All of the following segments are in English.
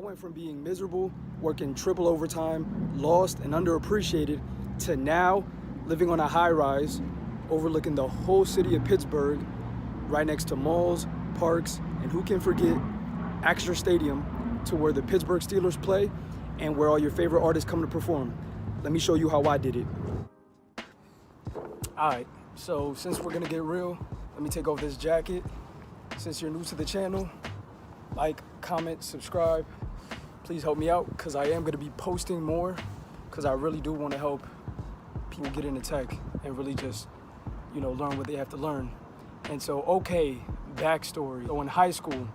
went from being miserable, working triple overtime, lost and underappreciated, to now living on a high rise, overlooking the whole city of Pittsburgh, right next to malls, parks, and who can forget Acrisure Stadium, to where the Pittsburgh Steelers play and where all your favorite artists come to perform. Let me show you how I did it. All right, so since we're gonna get real, let me take off this jacket. Since you're new to the channel, like, comment, subscribe. Please help me out, because I am gonna be posting more, because I really do want to help people get into tech and really just, learn what they have to learn. And so, okay, backstory. So in high school,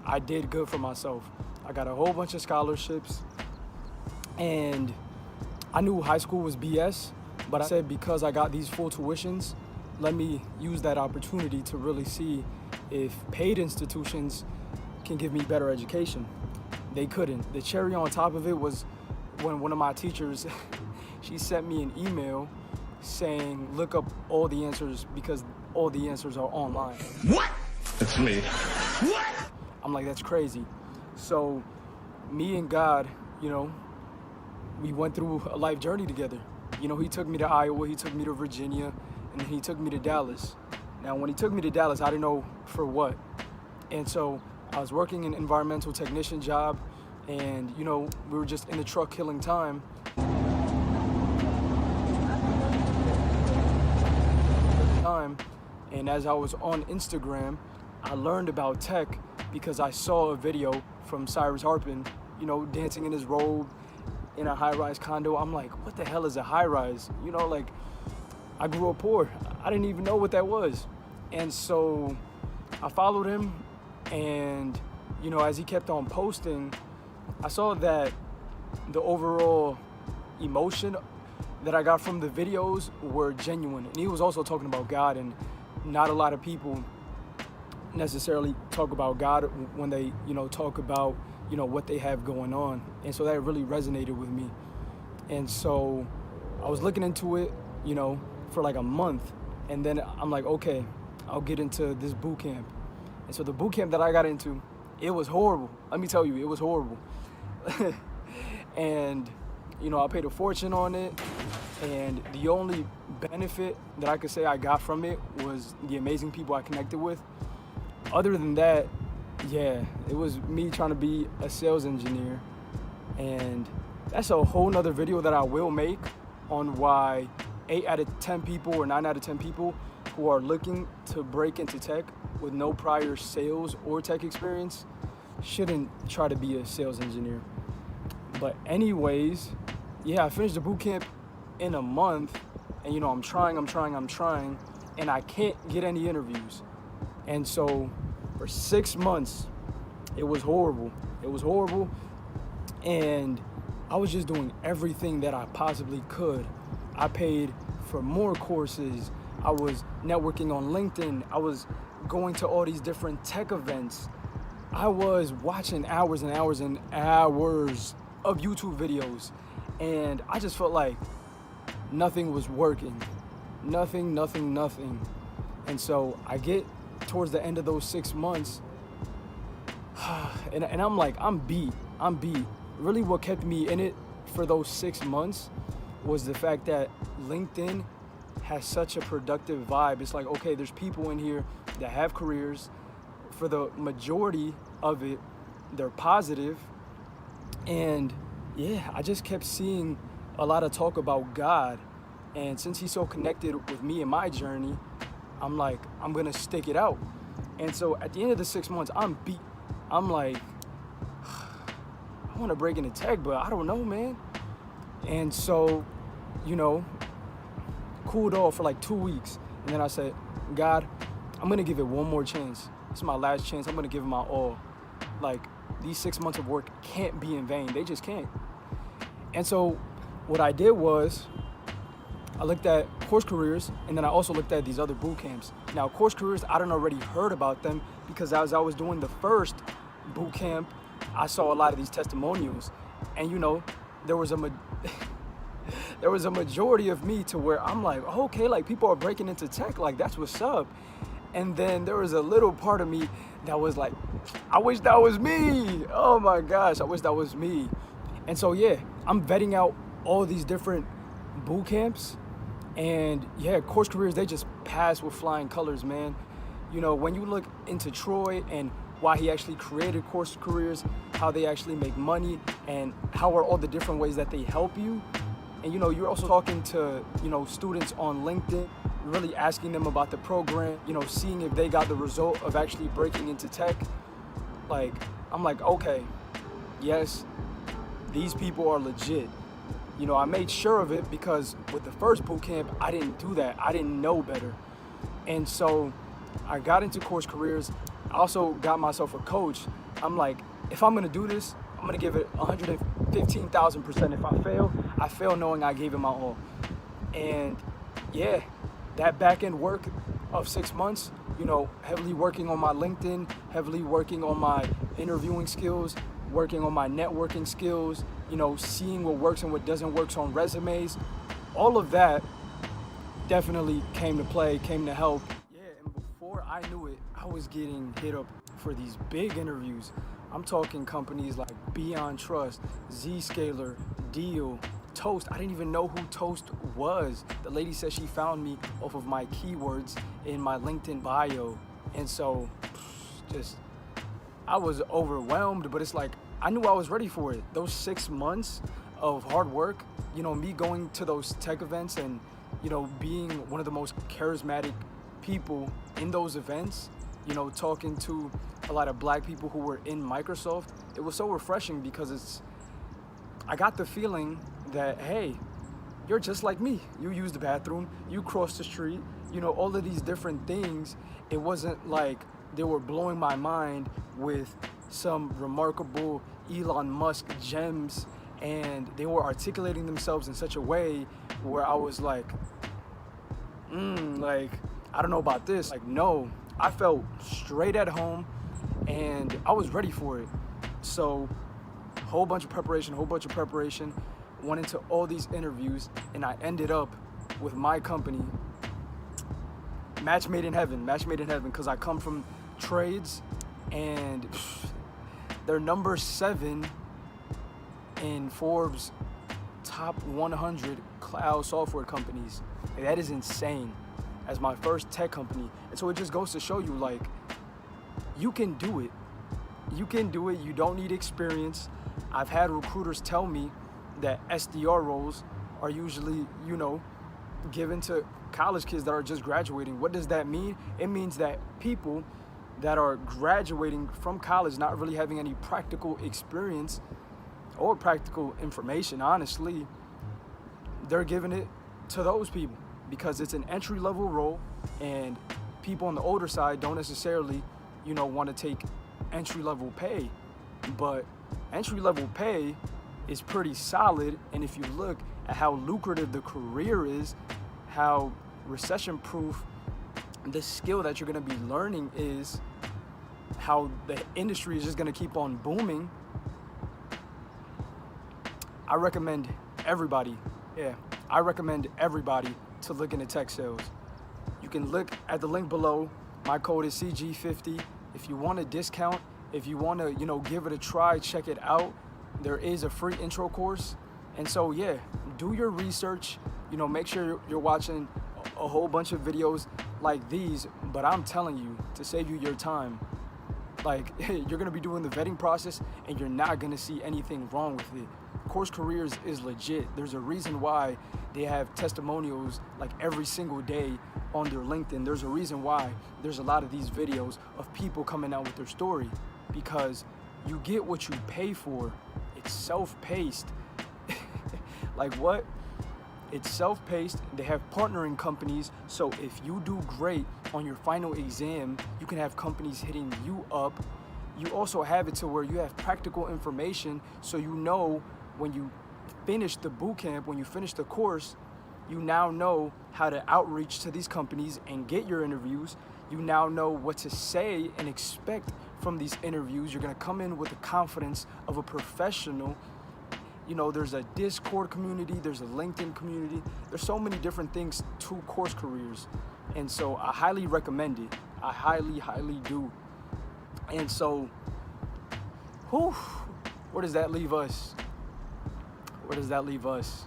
I did good for myself. I got a whole bunch of scholarships, and I knew high school was BS, but I said, because I got these full tuitions, let me use that opportunity to really see if paid institutions can give me better education. They couldn't. The cherry on top of it was when one of my teachers, she sent me an email saying, look up all the answers because all the answers are online. What? That's me. What? I'm like, that's crazy. So me and God, we went through a life journey together. He took me to Iowa, he took me to Virginia, and he took me to Dallas. Now, when he took me to Dallas, I didn't know for what. And so I was working an environmental technician job, and, we were just in the truck killing time. And as I was on Instagram, I learned about tech because I saw a video from Cyrus Harpin, dancing in his robe in a high-rise condo. I'm like, what the hell is a high-rise? I grew up poor. I didn't even know what that was. And so I followed him, and, as he kept on posting, I saw that the overall emotion that I got from the videos were genuine. And he was also talking about God, and not a lot of people necessarily talk about God when they, talk about, what they have going on. And so that really resonated with me. And so I was looking into it, for like a month. And then I'm like, okay, I'll get into this boot camp. And so the boot camp that I got into, it was horrible. Let me tell you, it was horrible. And, I paid a fortune on it. And the only benefit that I could say I got from it was the amazing people I connected with. Other than that, yeah, it was me trying to be a sales engineer. And that's a whole nother video that I will make on why 8 out of 10 people or 9 out of 10 people who are looking to break into tech with no prior sales or tech experience shouldn't try to be a sales engineer. But anyways, yeah, I finished the boot camp in a month, and I'm trying, and I can't get any interviews. And so for 6 months, it was horrible. It was horrible. And I was just doing everything that I possibly could. I paid for more courses. I was networking on LinkedIn. I was going to all these different tech events. I was watching hours and hours and hours of YouTube videos. And I just felt like nothing was working. Nothing. And so I get towards the end of those 6 months, and I'm like, I'm beat. Really what kept me in it for those 6 months was the fact that LinkedIn has such a productive vibe. It's like, okay, there's people in here that have careers. For the majority of it, they're positive. And yeah, I just kept seeing a lot of talk about God. And since he's so connected with me and my journey, I'm like, I'm gonna stick it out. And so at the end of the 6 months, I'm beat. I'm like, I wanna break into tech, but I don't know, man. And so, cooled off for like 2 weeks. And then I said, God, I'm gonna give it one more chance. This is my last chance. I'm gonna give it my all. Like, these 6 months of work can't be in vain. They just can't. And so what I did was, I looked at Course Careers, and then I also looked at these other boot camps. Now, Course Careers, I done already heard about them because as I was doing the first boot camp, I saw a lot of these testimonials. And there was a majority of me to where I'm like, okay, like people are breaking into tech, like that's what's up. And then there was a little part of me that was like, I wish that was me. Oh my gosh, I wish that was me. And so yeah, I'm vetting out all these different boot camps. And yeah, Course Careers, they just pass with flying colors, man. You know, when you look into Troy and why he actually created Course Careers, how they actually make money, and how are all the different ways that they help you. And you know, you're also talking to, you know, students on LinkedIn, really asking them about the program, you know, seeing if they got the result of actually breaking into tech. Like, I'm like, okay, yes, these people are legit. You know, I made sure of it because with the first boot camp, I didn't do that. I didn't know better. And so I got into Course Careers. I also got myself a coach. I'm like, if I'm gonna do this, I'm gonna give it 115,000%. If I fail knowing I gave it my all. And yeah, that back end work of 6 months, you know, heavily working on my LinkedIn, heavily working on my interviewing skills, working on my networking skills, you know, seeing what works and what doesn't work on resumes. All of that definitely came to play, came to help. Yeah, and before I knew it, I was getting hit up for these big interviews. I'm talking companies like Beyond Trust, Zscaler, Deal, Toast. I didn't even know who Toast was. The lady said she found me off of my keywords in my LinkedIn bio. And so just, I was overwhelmed, but it's like, I knew I was ready for it. Those 6 months of hard work, you know, me going to those tech events and, you know, being one of the most charismatic people in those events, you know, talking to a lot of black people who were in Microsoft, it was so refreshing because I got the feeling that, hey, you're just like me. You use the bathroom, you cross the street, you know, all of these different things. It wasn't like they were blowing my mind with some remarkable Elon Musk gems, and they were articulating themselves in such a way where I was like, like, I don't know about this. Like, no, I felt straight at home and I was ready for it. So, whole bunch of preparation, went into all these interviews, and I ended up with my company, match made in heaven, because I come from trades, and they're number 7 in Forbes top 100 cloud software companies. And that is insane, as my first tech company. And so it just goes to show you, like, you can do it. You can do it. You don't need experience. I've had recruiters tell me that SDR roles are usually, you know, given to college kids that are just graduating. What does that mean? It means that people that are graduating from college, not really having any practical experience or practical information, honestly, they're giving it to those people because it's an entry-level role, and people on the older side don't necessarily, you know, want to take entry-level pay. But entry-level pay is pretty solid, and if you look at how lucrative the career is, how recession-proof the skill that you're going to be learning is, how the industry is just going to keep on booming, I recommend everybody to look into tech sales. You can look at the link below. My code is CG50. If you want a discount, if you want to, you know, give it a try, check it out. There is a free intro course. And so, yeah, do your research. You know, make sure you're watching a whole bunch of videos like these. But I'm telling you, to save you your time, like, you're going to be doing the vetting process and you're not going to see anything wrong with it. Course Careers is legit. There's a reason why they have testimonials like every single day on their LinkedIn. There's a reason why there's a lot of these videos of people coming out with their story, because you get what you pay for. It's self-paced. Like, what? It's self-paced. They have partnering companies, so if you do great on your final exam, you can have companies hitting you up. You also have it to where you have practical information, so you know when you finish the boot camp, when you finish the course, you now know how to outreach to these companies and get your interviews. You now know what to say and expect from these interviews. You're gonna come in with the confidence of a professional. You know, there's a Discord community, there's a LinkedIn community. There's so many different things to Course Careers. And so I highly recommend it. I highly, highly do. And so, whew, where does that leave us? Where does that leave us?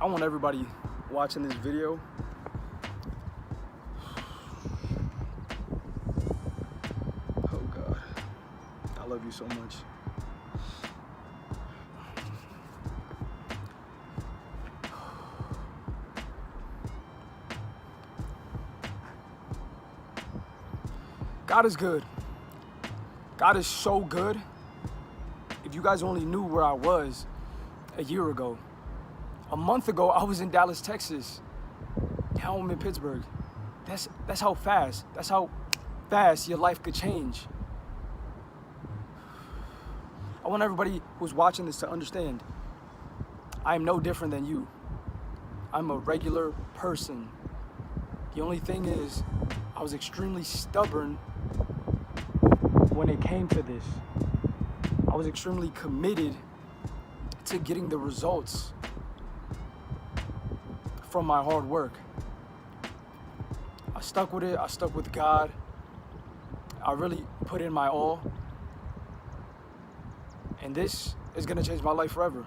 I want everybody watching this video oh God, I love you so much. God is good. God is so good. If you guys only knew where I was a year ago. A month ago, I was in Dallas, Texas. Now I'm in Pittsburgh. That's how fast your life could change. I want everybody who's watching this to understand, I am no different than you. I'm a regular person. The only thing is, I was extremely stubborn when it came to this. I was extremely committed to getting the results from my hard work. I stuck with it. I stuck with God. I really put in my all. And this is gonna change my life forever.